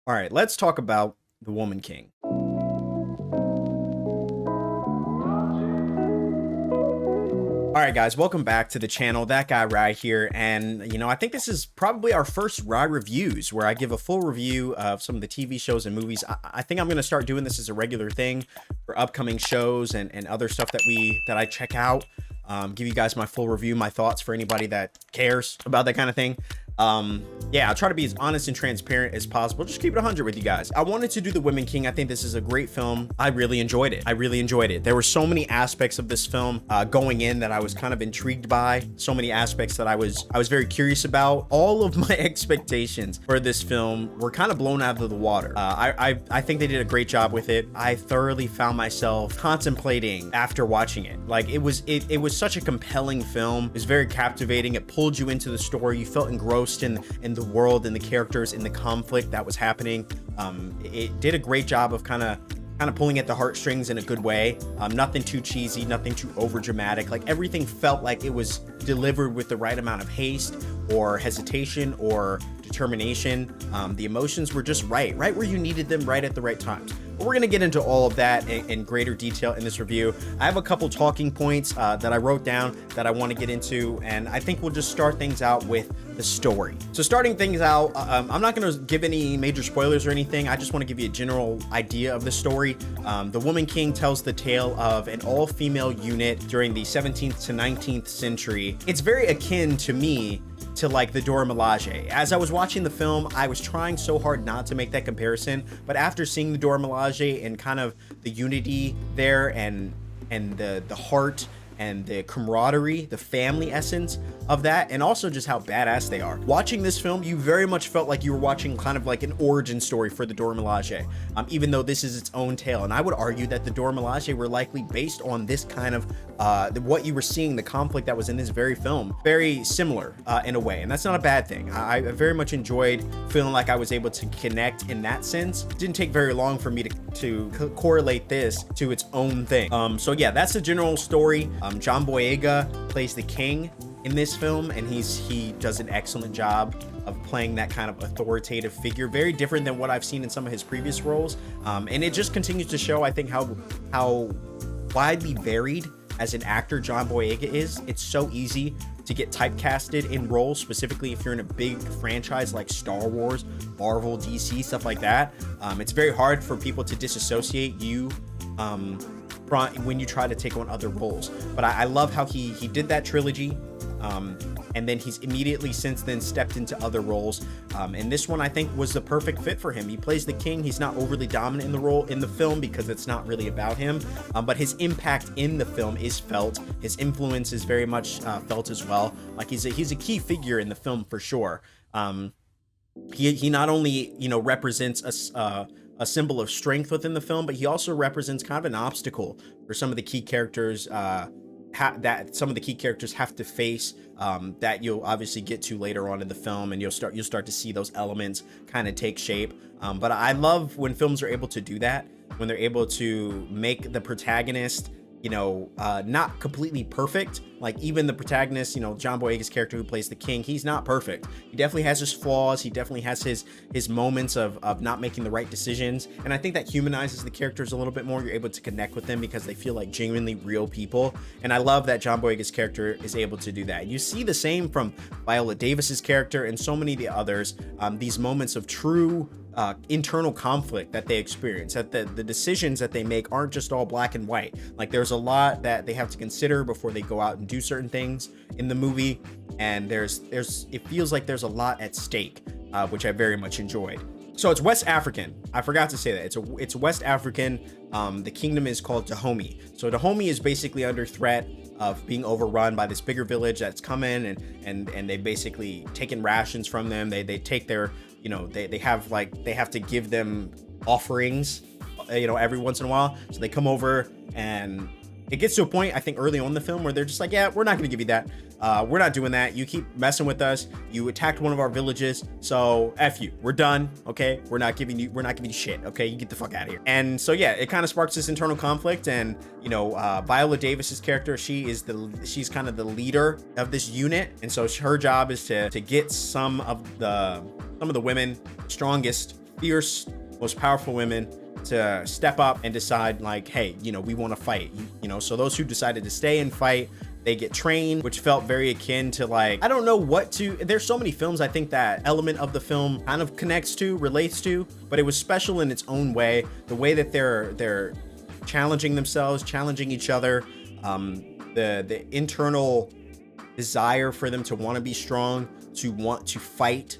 All right, let's talk about The Woman King. All right, guys, welcome back to the channel. That guy right here. And, I think this is probably our first Rye Reviews where I give a full review of some of the TV shows and movies. I think I'm going to start doing this as a regular thing for upcoming shows and other stuff that I check out. Give you guys my full review, my thoughts for anybody that cares about that kind of thing. Yeah, I'll try to be as honest and transparent as possible. Just keep it 100 with you guys. I wanted to do The Woman King. I think this is a great film. I really enjoyed it. There were so many aspects of this film going in that I was kind of intrigued by. So many aspects that I was very curious about. All of my expectations for this film were kind of blown out of the water. I think they did a great job with it. I thoroughly found myself contemplating after watching it. Like it was such a compelling film. It was very captivating. It pulled you into the story. You felt engrossed in the world and the characters and the conflict that was happening. It did a great job of kind of pulling at the heartstrings in a good way. Nothing too cheesy, nothing too over dramatic. Like everything felt like it was delivered with the right amount of haste or hesitation or determination. The emotions were just right where you needed them, right at the right times. But we're gonna get into all of that in greater detail in this review. I have a couple talking points that I wrote down that I want to get into, and I think we'll just start things out with the story. So starting things out, I'm not going to give any major spoilers or anything. I just want to give you a general idea of the story. The Woman King tells the tale of an all-female unit during the 17th to 19th century. It's very akin to me to like the Dora Milaje. As I was watching the film, I was trying so hard not to make that comparison, but after seeing the Dora Milaje and kind of the unity there and the heart and the camaraderie, the family essence of that, and also just how badass they are. Watching this film, you very much felt like you were watching kind of like an origin story for the Dora Milaje, even though this is its own tale. And I would argue that the Dora Milaje were likely based on this kind of, what you were seeing, the conflict that was in this very film, very similar in a way. And that's not a bad thing. I very much enjoyed feeling like I was able to connect in that sense. It didn't take very long for me to correlate this to its own thing. So yeah, that's the general story. John Boyega plays the king in this film, and he does an excellent job of playing that kind of authoritative figure, very different than what I've seen in some of his previous roles. And it just continues to show, I think, how widely varied as an actor John Boyega is. It's so easy to get typecasted in roles, specifically if you're in a big franchise like Star Wars, Marvel, DC, stuff like that. It's very hard for people to disassociate you when you try to take on other roles. But I love how he did that trilogy, and then he's immediately since then stepped into other roles. And this one I think was the perfect fit for him. He plays the king. He's not overly dominant in the role in the film because it's not really about him, but his impact in the film is felt. His influence is very much felt as well. Like he's a key figure in the film for sure. He not only represents a symbol of strength within the film, but he also represents kind of an obstacle for some of the key characters that some of the key characters have to face, that you'll obviously get to later on in the film, and you'll start to see those elements kind of take shape. But I love when films are able to do that, when they're able to make the protagonist not completely perfect. Like even the protagonist, John Boyega's character who plays the king, he's not perfect. He definitely has his flaws. He definitely has his moments of not making the right decisions. And I think that humanizes the characters a little bit more. You're able to connect with them because they feel like genuinely real people. And I love that John Boyega's character is able to do that. You see the same from Viola Davis's character and so many of the others. These moments of true internal conflict that they experience, that the decisions that they make aren't just all black and white. Like there's a lot that they have to consider before they go out and do certain things in the movie, and it feels like there's a lot at stake, which I very much enjoyed. So it's West African. I forgot to say that it's West African. The kingdom is called Dahomey. So Dahomey is basically under threat of being overrun by this bigger village that's come in and they basically taken rations from them. They take their they have to give them offerings every once in a while. So they come over, and it gets to a point I think early on in the film where they're just like, yeah, we're not going to give you that. We're not doing that. You keep messing with us. You attacked one of our villages, so F you. We're done. Okay, we're not giving you shit. Okay, you get the fuck out of here. And so yeah, it kind of sparks this internal conflict. And Viola Davis's character, she's kind of the leader of this unit, and so her job is to get some of the women, strongest fierce, most powerful women to step up and decide like, hey, we want to fight. So those who decided to stay and fight, they get trained, which felt very akin to, like, I don't know what to, there's so many films I think that element of the film kind of relates to, but it was special in its own way. The way that they're challenging themselves, challenging each other, the internal desire for them to want to be strong, to want to fight,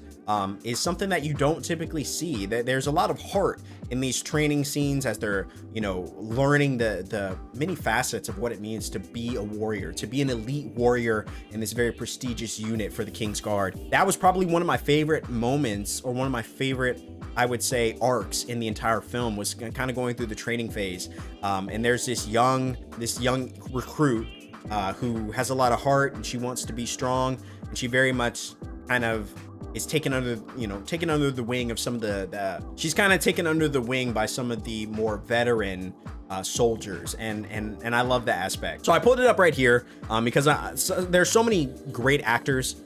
is something that you don't typically see. There's a lot of heart in these training scenes as they're, learning the many facets of what it means to be a warrior, to be an elite warrior in this very prestigious unit for the King's Guard. That was probably one of my favorite moments, or one of my favorite, I would say, arcs in the entire film, was kind of going through the training phase. And there's this young recruit who has a lot of heart, and she wants to be strong, and she very much kind of is taken under the wing of some of she's kind of taken under the wing by some of the more veteran soldiers, and I love that aspect. So I pulled it up right here because there's so many great actors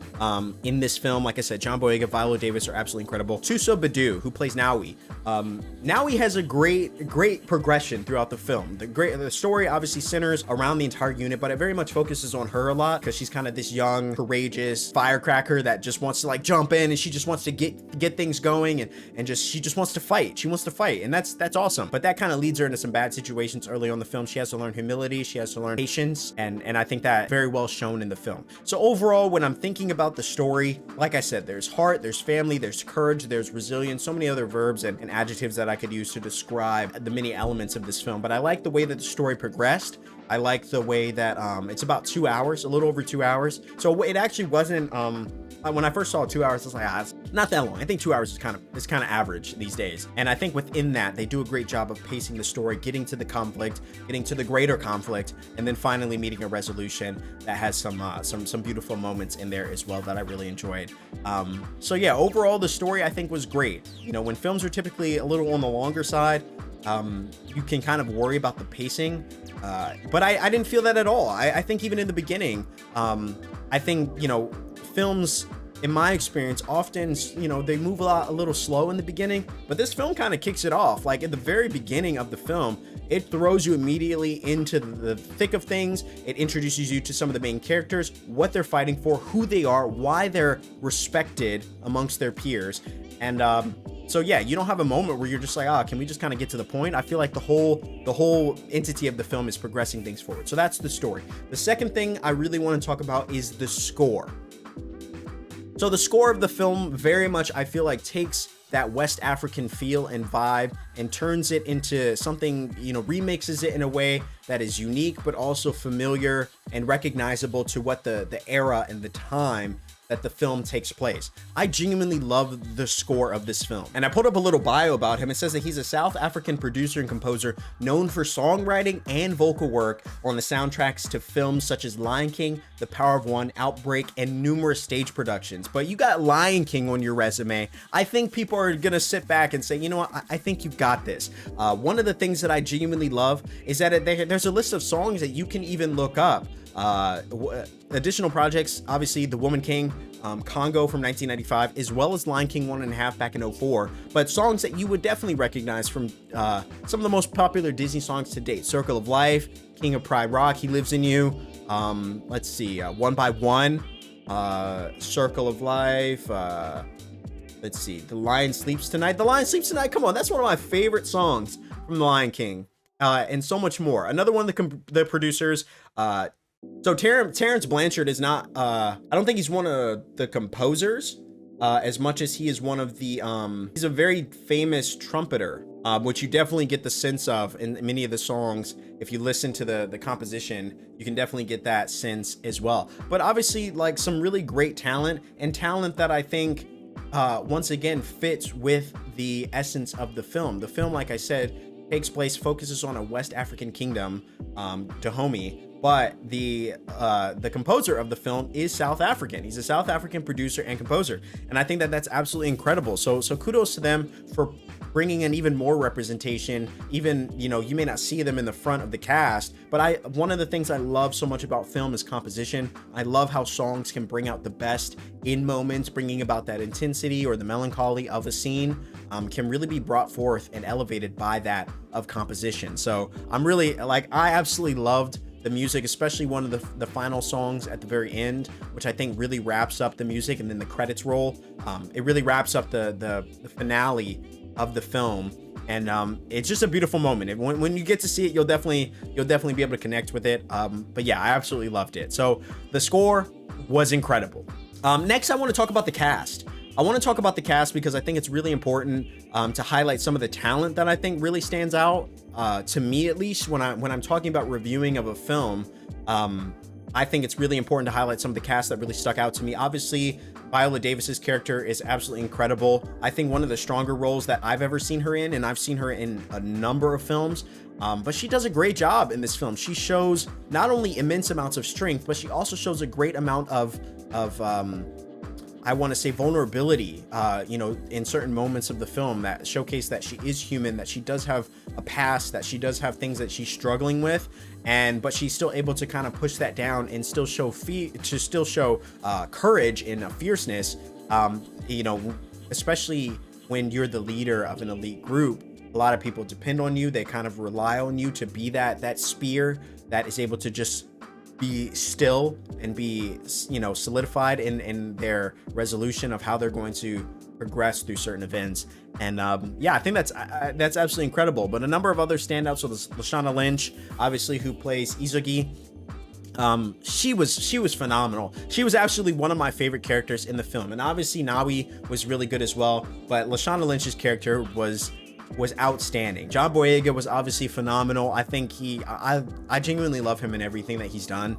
in this film. Like I said, John Boyega, Viola Davis are absolutely incredible. Tuso Badu, who plays Nawi. Nawi has a great progression throughout the film. The story obviously centers around the entire unit, but it very much focuses on her a lot, because she's kind of this young, courageous firecracker that just wants to like jump in, and she just wants to get things going, and she just wants to fight. She wants to fight, and that's awesome. But that kind of leads her into some bad situations early on in the film. She has to learn humility, she has to learn patience, and I think that very well shown in the film. So overall, when I'm thinking about the story, like I said, there's heart, there's family, there's courage, there's resilience, so many other verbs and adjectives that I could use to describe the many elements of this film. But I like the way that the story progressed. I like the way that it's about 2 hours, a little over 2 hours. So it actually wasn't, when I first saw 2 hours, I was like, it's not that long. I think 2 hours is kind of average these days. And I think within that, they do a great job of pacing the story, getting to the conflict, getting to the greater conflict, and then finally meeting a resolution that has some beautiful moments in there as well that I really enjoyed. So yeah, overall, the story I think was great. When films are typically a little on the longer side, you can kind of worry about the pacing, but I didn't feel that at all. I think even in the beginning, I think, films, in my experience, often, they move a little slow in the beginning, but this film kind of kicks it off. Like at the very beginning of the film, it throws you immediately into the thick of things. It introduces you to some of the main characters, what they're fighting for, who they are, why they're respected amongst their peers. And so yeah, you don't have a moment where you're just like, can we just kind of get to the point? I feel like the whole entity of the film is progressing things forward. So that's the story. The second thing I really want to talk about is the score. So the score of the film very much, I feel like, takes that West African feel and vibe and turns it into something, remixes it in a way that is unique, but also familiar and recognizable to what the era and the time that the film takes place. I genuinely love the score of this film. And I put up a little bio about him. It says that he's a South African producer and composer known for songwriting and vocal work on the soundtracks to films such as Lion King, The Power of One, Outbreak, and numerous stage productions. But you got Lion King on your resume. I think people are gonna sit back and say, you know what, I think you've got this. One of the things that I genuinely love is that there's a list of songs that you can even look up. Additional projects, obviously The Woman King, Congo from 1995, as well as Lion King 1.5 back in 2004, but songs that you would definitely recognize from some of the most popular Disney songs to date: Circle of Life, King of Pride Rock, He Lives in You, let's see, One by One, Circle of Life, let's see, The Lion Sleeps Tonight. The Lion Sleeps Tonight, come on, that's one of my favorite songs from The Lion King, and so much more. Another one of the producers, so Terrence Blanchard is not, I don't think he's one of the composers as much as he is one of the, he's a very famous trumpeter, which you definitely get the sense of in many of the songs. If you listen to the composition, you can definitely get that sense as well. But obviously, like, some really great talent, and talent that I think, once again, fits with the essence of the film. The film, like I said, focuses on a West African kingdom, Dahomey, but the composer of the film is South African. He's a South African producer and composer, and I think that that's absolutely incredible. So kudos to them for bringing in even more representation. Even, you know, you may not see them in the front of the cast, but one of the things I love so much about film is composition. I love how songs can bring out the best in moments, bringing about that intensity or the melancholy of a scene, can really be brought forth and elevated by that of composition. So I'm really, like, I absolutely loved the music, especially one of the final songs at the very end, which I think really wraps up the music, and then the credits roll. It really wraps up the finale of the film, and it's just a beautiful moment. When you get to see it, you'll definitely be able to connect with it. But yeah, I absolutely loved it. So the score was incredible. Next, I want to talk about the cast. I want to talk about the cast because I think it's really important to highlight some of the talent that I think really stands out, to me at least, when I'm talking about reviewing of a film. I think it's really important to highlight some of the cast that really stuck out to me. Obviously, Viola Davis's character is absolutely incredible. I think one of the stronger roles that I've ever seen her in, and I've seen her in a number of films, but she does a great job in this film. She shows not only immense amounts of strength, but she also shows a great amount of I want to say vulnerability, you know, in certain moments of the film that showcase that she is human, that she does have a past, that she does have things that she's struggling with, but she's still able to kind of push that down and still show courage and a fierceness. You know, especially when you're the leader of an elite group, a lot of people depend on you. They kind of rely on you to be that spear that is able to just be still and be, you know, solidified in their resolution of how they're going to progress through certain events. And yeah, I think that's absolutely incredible. But a number of other standouts. So there's Lashana Lynch, obviously, who plays Izugi. She was phenomenal. She was absolutely one of my favorite characters in the film, and obviously Nawi was really good as well. But Lashana Lynch's character was outstanding. John Boyega was obviously phenomenal. I think I genuinely love him in everything that he's done.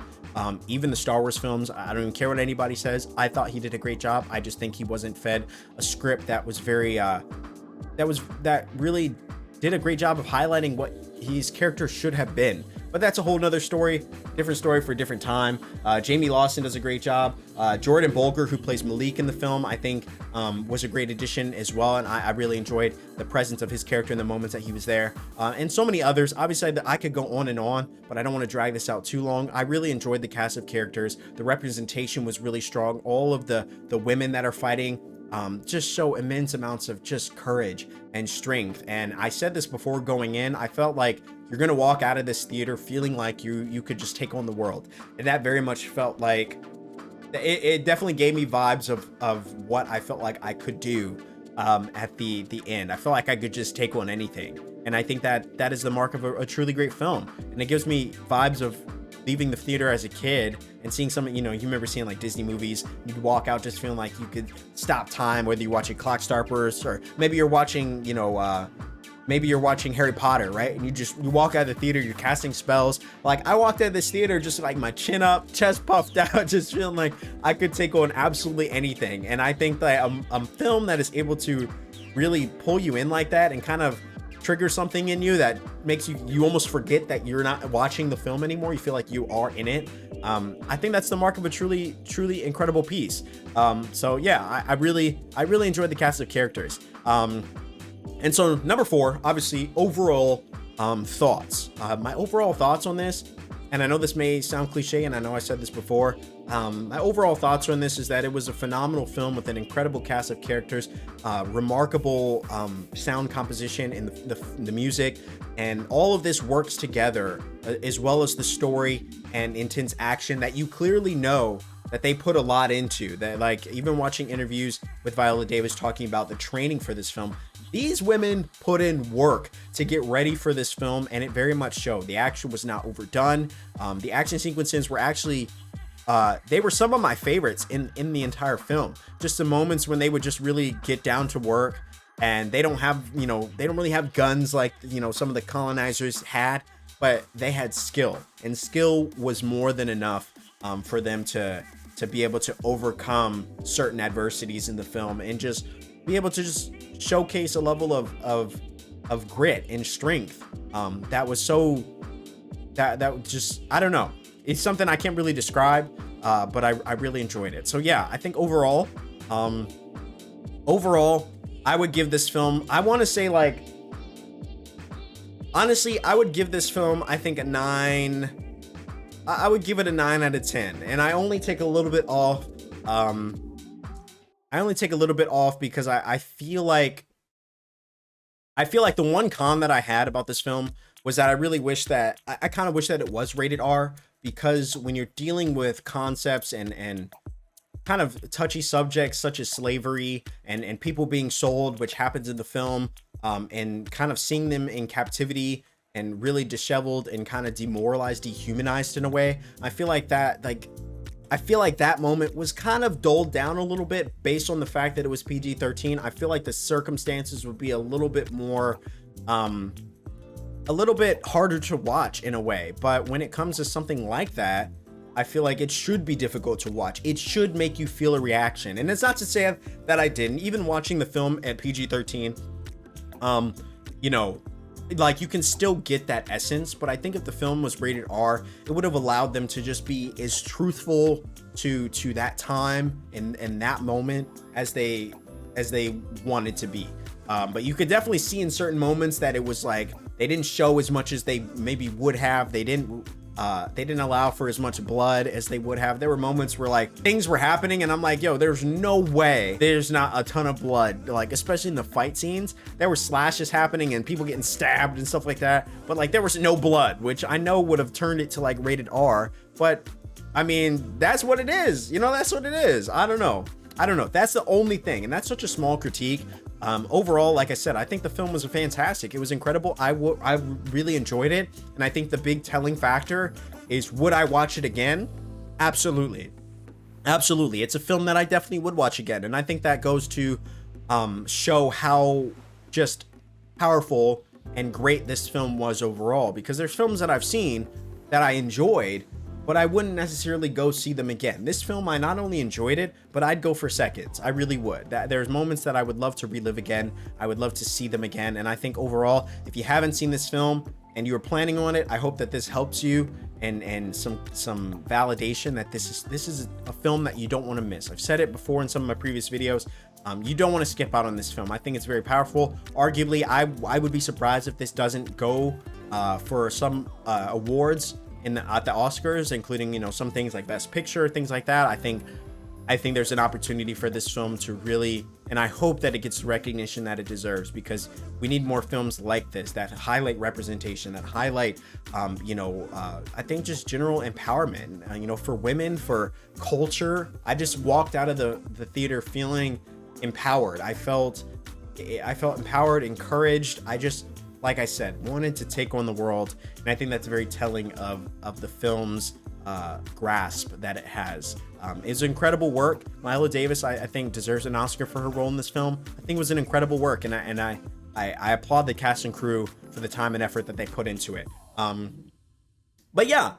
Even the Star Wars films, I don't even care what anybody says. I thought he did a great job. I just think he wasn't fed a script that was very that really did a great job of highlighting what his character should have been. But that's a whole nother story, different story for a different time. Jamie Lawson does a great job. Jordan Bolger, who plays Malik in the film, I think was a great addition as well. And I really enjoyed the presence of his character in the moments that he was there. And so many others. Obviously, I could go on and on, but I don't want to drag this out too long. I really enjoyed the cast of characters. The representation was really strong. All of the women that are fighting just show immense amounts of just courage and strength. And I said this before going in, I felt like you're going to walk out of this theater feeling like you could just take on the world. And that very much felt like, it definitely gave me vibes of what I felt like I could do at the end. I felt like I could just take on anything. And I think that is the mark of a truly great film. And it gives me vibes of leaving the theater as a kid and seeing something, you know, you remember seeing like Disney movies, you'd walk out just feeling like you could stop time, whether you're watching Clockstoppers or maybe you're watching, you know, maybe you're watching Harry Potter, right? And you walk out of the theater, you're casting spells. Like, I walked out of this theater just like my chin up, chest puffed out, just feeling like I could take on absolutely anything. And I think that a film that is able to really pull you in like that and kind of trigger something in you that makes you almost forget that you're not watching the film anymore. You feel like you are in it. I think that's the mark of a truly incredible piece. So yeah, I really enjoyed the cast of characters. And so number 4, obviously, overall thoughts. My overall thoughts on this, and I know this may sound cliche, and I know I said this before, my overall thoughts on this is that it was a phenomenal film with an incredible cast of characters, remarkable sound composition in the music, and all of this works together, as well as the story and intense action that you clearly know that they put a lot into. That, like, even watching interviews with Viola Davis talking about the training for this film, these women put in work to get ready for this film, and it very much showed. The action was not overdone. The action sequences were actually, they were some of my favorites in the entire film. Just the moments when they would just really get down to work, and they don't really have guns like, you know, some of the colonizers had, but they had skill, and skill was more than enough for them to be able to overcome certain adversities in the film and just be able to just showcase a level of grit and strength that was so that just, I don't know, it's something I can't really describe, but I really enjoyed it. So yeah, I think overall I would give this film, I want to say like, honestly, I would give this film, I think a 9. I would give it a 9 out of 10. And I only take a little bit off. I only take a little bit off because I feel like the one con that I had about this film was that I really wish that I kind of wish that it was rated R, because when you're dealing with concepts and kind of touchy subjects such as slavery and people being sold, which happens in the film, and kind of seeing them in captivity and really disheveled and kind of demoralized, dehumanized in a way, I feel like that moment was kind of dulled down a little bit based on the fact that it was PG-13. I feel like the circumstances would be a little bit more, a little bit harder to watch in a way. But when it comes to something like that, I feel like it should be difficult to watch. It should make you feel a reaction. And it's not to say that I didn't. Even watching the film at PG-13, you know, like, you can still get that essence, but I think if the film was rated R, it would have allowed them to just be as truthful to that time and that moment as they wanted to be. But you could definitely see in certain moments that it was like they didn't show as much as they maybe would have. They didn't allow for as much blood as they would have. There were moments where like things were happening and I'm like, yo, there's no way there's not a ton of blood, like especially in the fight scenes. There were slashes happening and people getting stabbed and stuff like that, but like there was no blood, which I know would have turned it to like rated R. But I mean, that's what it is, you know, that's what it is. I don't know, that's the only thing, and that's such a small critique. Overall, like I said, I think the film was fantastic. It was incredible. I really enjoyed it. And I think the big telling factor is, would I watch it again? Absolutely. Absolutely. It's a film that I definitely would watch again. And I think that goes to show how just powerful and great this film was overall. Because there's films that I've seen that I enjoyed, but I wouldn't necessarily go see them again. This film, I not only enjoyed it, but I'd go for seconds. I really would. There's moments that I would love to relive again. I would love to see them again. And I think overall, if you haven't seen this film and you're planning on it, I hope that this helps you and some validation that this is a film that you don't want to miss. I've said it before in some of my previous videos. You don't want to skip out on this film. I think it's very powerful. Arguably, I would be surprised if this doesn't go for some awards at the Oscars, including, you know, some things like Best Picture, things like that. I think there's an opportunity for this film to really, and I hope that it gets the recognition that it deserves, because we need more films like this that highlight representation, that highlight, you know, I think just general empowerment, you know, for women, for culture. I just walked out of the theater feeling empowered. I felt empowered, encouraged. I just, like I said, wanted to take on the world. And I think that's very telling of the film's grasp that it has. It's incredible work. Viola Davis, I think, deserves an Oscar for her role in this film. I think it was an incredible work, and I applaud the cast and crew for the time and effort that they put into it. But yeah,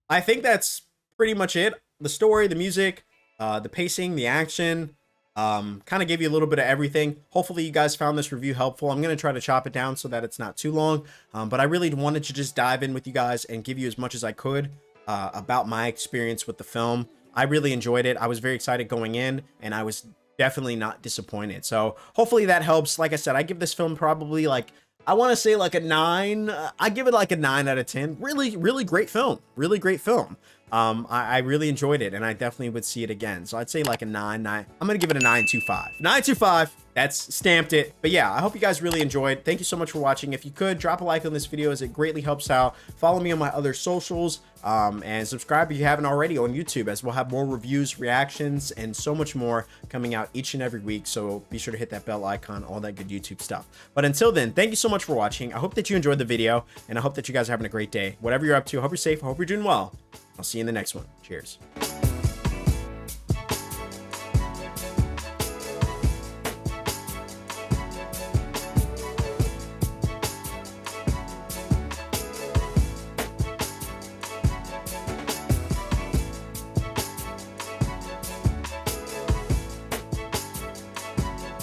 I think that's pretty much it. The story, the music, the pacing, the action, kind of gave you a little bit of everything. Hopefully you guys found this review helpful. I'm going to try to chop it down so that it's not too long, but I really wanted to just dive in with you guys and give you as much as I could about my experience with the film. I really enjoyed it. I was very excited going in, and I was definitely not disappointed. So hopefully that helps. Like I said, I give this film probably like, I want to say like a 9. I give it like a 9 out of 10. Really, really great film. Really great film. I really enjoyed it, and I definitely would see it again. So I'd say like a 9. I'm going to give it a 9.25. 9.25. That's stamped it. But yeah, I hope you guys really enjoyed. Thank you so much for watching. If you could, drop a like on this video, as it greatly helps out. Follow me on my other socials, and subscribe if you haven't already on YouTube, as we'll have more reviews, reactions, and so much more coming out each and every week. So be sure to hit that bell icon, all that good YouTube stuff. But until then, thank you so much for watching. I hope that you enjoyed the video, and I hope that you guys are having a great day. Whatever you're up to, I hope you're safe. I hope you're doing well. I'll see you in the next one. Cheers.